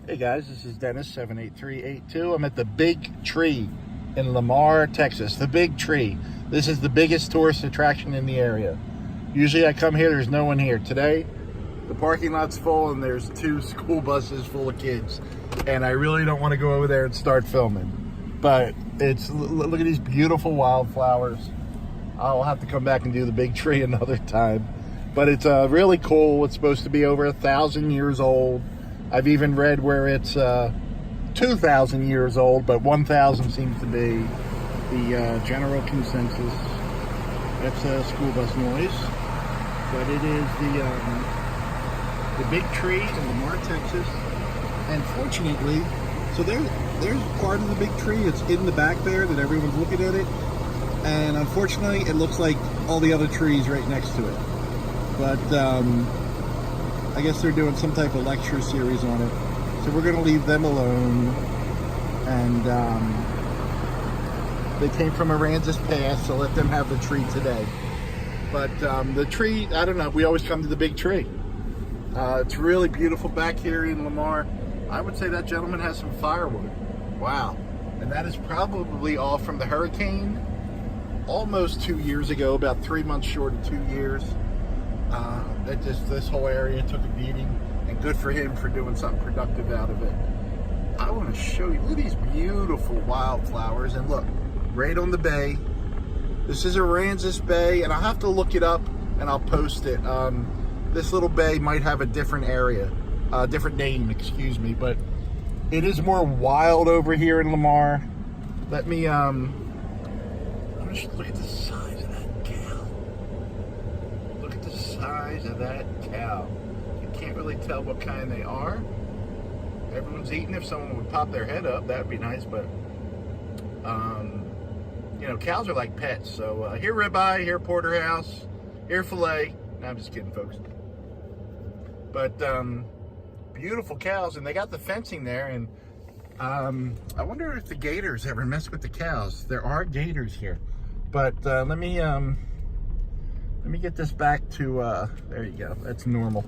Hey guys, this is Dennis 78382. I'm at the Big Tree in Lamar, Texas. The Big Tree. This is the biggest tourist attraction in the area. Usually I come here, there's no one here. Today, the parking lot's full and there's 2 school buses full of kids. And I really don't want to go over there and start filming. But look at these beautiful wildflowers. I'll have to come back and do the Big Tree another time. But it's really cool. It's supposed to be over 1,000 years old. I've even read where it's 2,000 years old, but 1,000 seems to be the general consensus. That's a school bus noise, but it is the Big Tree in Lamar, Texas. And fortunately, so there's part of the Big Tree. It's in the back there that everyone's looking at it, and unfortunately, it looks like all the other trees right next to it. But I guess they're doing some type of lecture series on it. So we're going to leave them alone. And they came from Aransas Pass, so let them have the tree today. But the tree, I don't know, we always come to the Big Tree. It's really beautiful back here in Lamar. I would say that gentleman has some firewood. Wow. And that is probably all from the hurricane almost 2 years ago, about 3 months short of 2 years. This whole area took a beating, and good for him for doing something productive out of it. I want to show you, look at these beautiful wildflowers, and look, right on the bay. This is Aransas Bay, and I'll have to look it up and I'll post it. This little bay might have a different area, different name, excuse me, but it is more wild over here in Lamar. Let me, look at the size of that cow. Look at the size of that cow. You can't really tell what kind they are. Everyone's eating. If someone would pop their head up, that'd be nice, but you know, cows are like pets. So here ribeye, here porterhouse, here filet. No, I'm just kidding, folks. But beautiful cows, and they got the fencing there, and I wonder if the gators ever mess with the cows. There are gators here, but let me get this back to there you go, that's normal.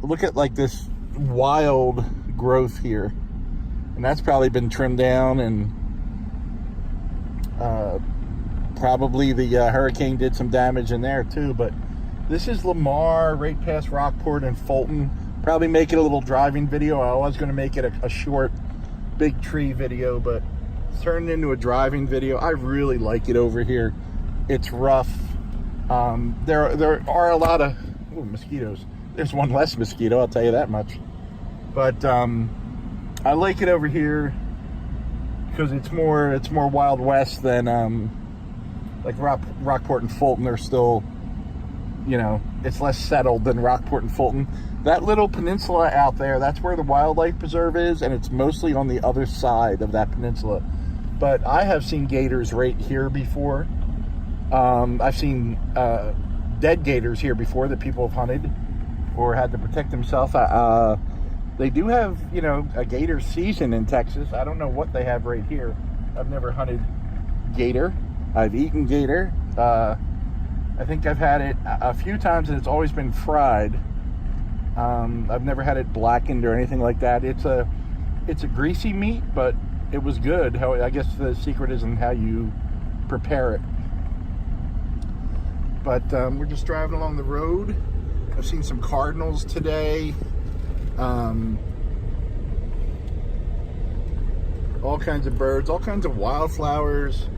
Look at like this wild growth here, and that's probably been trimmed down, and probably the hurricane did some damage in there too. But this is Lamar, right past Rockport and Fulton. Probably make it a little driving video. I was going to make it a short Big Tree video, but it's turned into a driving video. I really like it over here. It's rough. There are a lot of mosquitoes. There's one less mosquito, I'll tell you that much. But I like it over here because it's more Wild West than like Rockport and Fulton. Are still, you know, it's less settled than Rockport and Fulton. That little peninsula out there, that's where the wildlife preserve is, and it's mostly on the other side of that peninsula. But I have seen gators right here before. I've seen dead gators here before that people have hunted or had to protect themselves. They do have, you know, a gator season in Texas. I don't know what they have right here. I've never hunted gator. I've eaten gator. I think I've had it a few times, and it's always been fried. I've never had it blackened or anything like that. It's a greasy meat, but it was good. I guess the secret is in how you prepare it. But we're just driving along the road. I've seen some cardinals today. All kinds of birds, all kinds of wildflowers.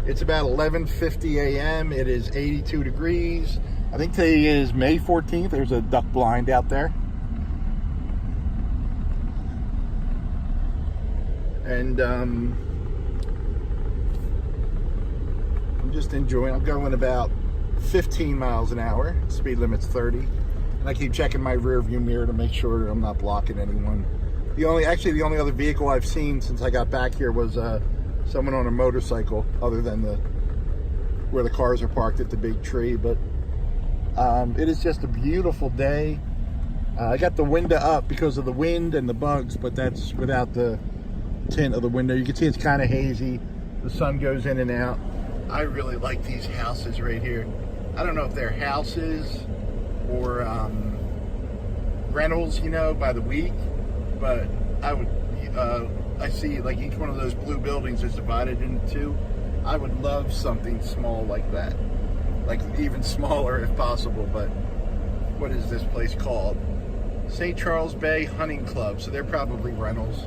It's about 11:50 a.m. It is 82 degrees. I think today is May 14th. There's a duck blind out there. And I'm just enjoying. I'm going about 15 miles an hour. Speed limit's 30. And I keep checking my rear view mirror to make sure I'm not blocking anyone. The only other vehicle I've seen since I got back here was someone on a motorcycle, other than where the cars are parked at the Big Tree. But it is just a beautiful day. I got the window up because of the wind and the bugs, but that's without the tint of the window. You can see it's kind of hazy. The sun goes in and out. I really like these houses right here. I don't know if they're houses or rentals, you know, by the week, but I see like each one of those blue buildings is divided into two. I would love something small like that, like even smaller if possible. But what is this place called? St. Charles Bay Hunting Club. So they're probably rentals.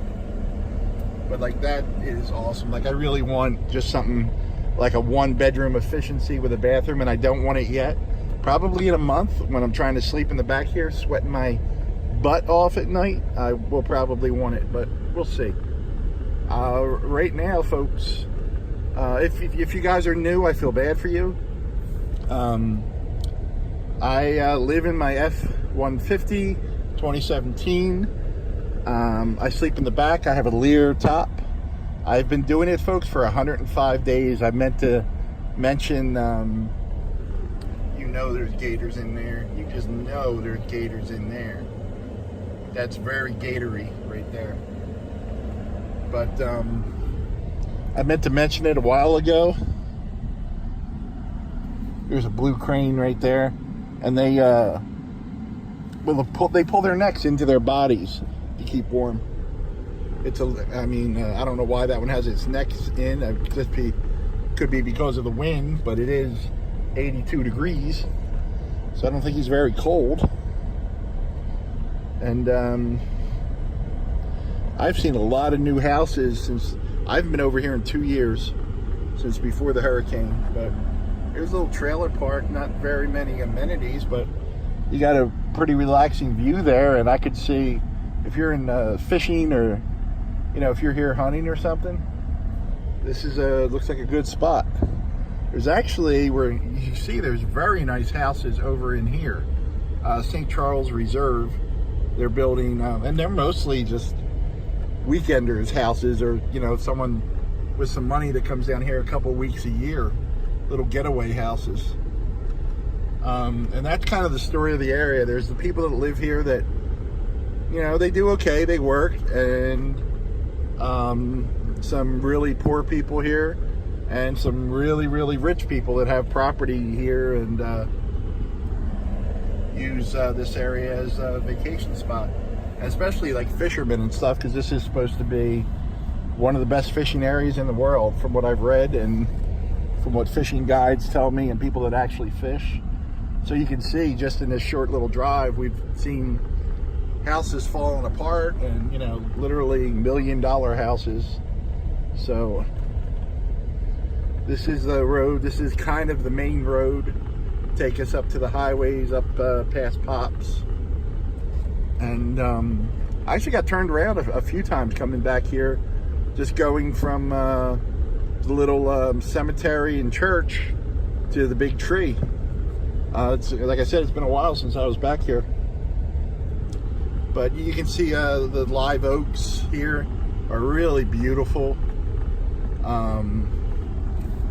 But like that is awesome. Like I really want just something like a 1-bedroom efficiency with a bathroom, and I don't want it yet. Probably in a month when I'm trying to sleep in the back here, sweating my butt off at night, I will probably want it, but we'll see. Right now, folks, if you guys are new, I feel bad for you. I live in my F-150 2017. I sleep in the back. I have a Lear top. I've been doing it, folks, for 105 days. I meant to mention, you know there's gators in there. You just know there's gators in there. That's very gatory right there. But I meant to mention it a while ago. There's a blue crane right there, and they pull their necks into their bodies to keep warm. I don't know why that one has its necks in. Could be because of the wind, but it is 82 degrees, so I don't think he's very cold. And I've seen a lot of new houses since I've been over here in 2 years, since before the hurricane. But there's a little trailer park, not very many amenities, but you got a pretty relaxing view there. And I could see if you're in fishing, or if you're here hunting or something, this is looks like a good spot. There's actually, where you see, there's very nice houses over in here, St. Charles Reserve. They're building, and they're mostly just weekenders houses, or someone with some money that comes down here a couple weeks a year, little getaway houses. And that's kind of the story of the area. There's the people that live here that they do okay, they work, and some really poor people here, and some really, really rich people that have property here and use this area as a vacation spot, especially like fishermen and stuff, because this is supposed to be one of the best fishing areas in the world, from what I've read and from what fishing guides tell me and people that actually fish. So you can see, just in this short little drive, we've seen houses falling apart, and literally $1 million houses. So this is the road. This is kind of the main road. Take us up to the highways, up past Pops. And I actually got turned around a few times coming back here, just going from the little cemetery and church to the big tree. It's, like I said, it's been a while since I was back here. But you can see the live oaks here are really beautiful.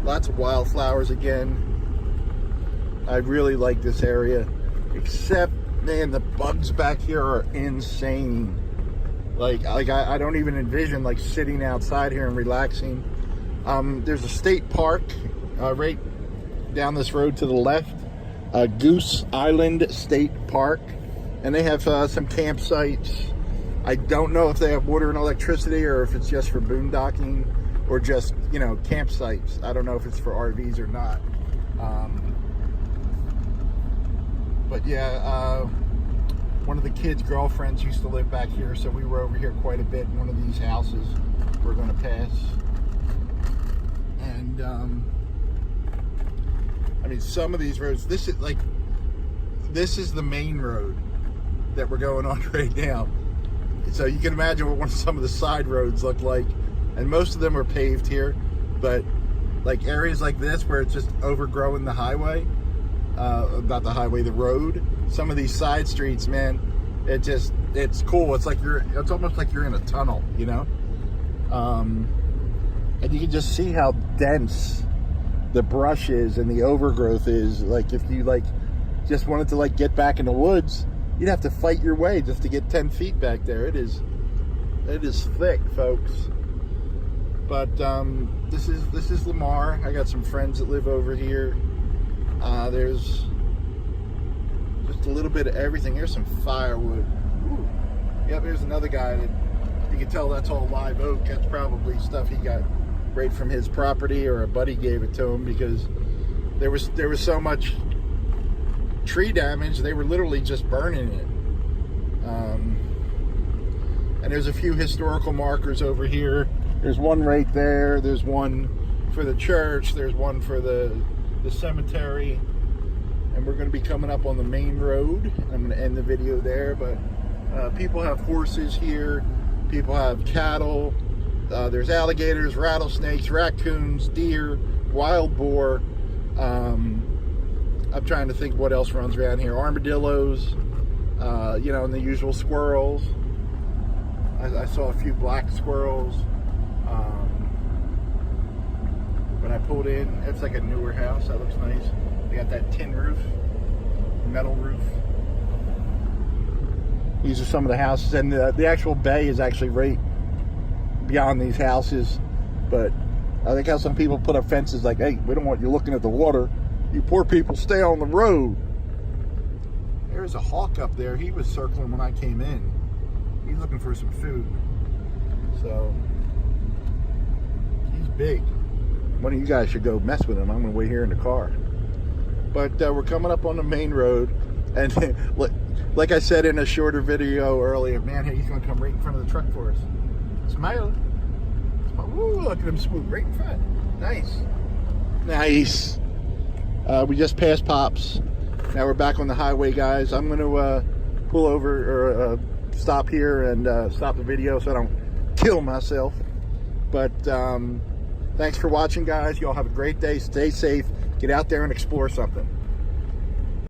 Lots of wildflowers again. I really like this area, except, man, the bugs back here are insane. Like I don't even envision like sitting outside here and relaxing. There's a state park right down this road to the left, Goose Island State Park, and they have some campsites. I don't know if they have water and electricity, or if it's just for boondocking, or just campsites. I don't know if it's for RVs or not. But yeah, one of the kids' girlfriends used to live back here, so we were over here quite a bit in one of these houses we're going to pass. And I mean, some of these roads, this is the main road that we're going on right now. So you can imagine what some of the side roads look like, and most of them are paved here, but like areas like this where it's just overgrowing the highway, not the highway, the road. Some of these side streets, man, it's cool. It's almost like you're in a tunnel, and you can just see how dense the brush is and the overgrowth is. Like if you just wanted to get back in the woods, you'd have to fight your way just to get 10 feet back there. It is thick, folks. But this is Lamar. I got some friends that live over here. There's just a little bit of everything. Here's some firewood. Ooh. Yep, here's another guy that You can tell that's all live oak. That's probably stuff he got right from his property, or a buddy gave it to him, because there was so much tree damage, they were literally just burning it. And there's a few historical markers over here. There's one right there. There's one for the church. There's one for the cemetery. And we're going to be coming up on the main road. I'm going to end the video there. But people have horses here. People have cattle. There's alligators, rattlesnakes, raccoons, deer, wild boar. I'm trying to think what else runs around here. Armadillos, you know, and the usual squirrels. I saw a few black squirrels. When I pulled in, it's like a newer house. That looks nice. They got that tin roof, metal roof. These are some of the houses, and the actual bay is actually right beyond these houses. But I think how some people put up fences like, hey, we don't want you looking at the water. You poor people, stay on the road. There's a hawk up there. He was circling when I came in. He's looking for some food. So, he's big. One of you guys should go mess with him. I'm going to wait here in the car. But we're coming up on the main road. And like I said in a shorter video earlier, man, he's going to come right in front of the truck for us. Smile. Woo, look at him smooth right in front. Nice. Nice. We just passed Pops. Now we're back on the highway, guys. I'm going to pull over, or stop here and stop the video so I don't kill myself. But thanks for watching, guys. You all have a great day. Stay safe. Get out there and explore something.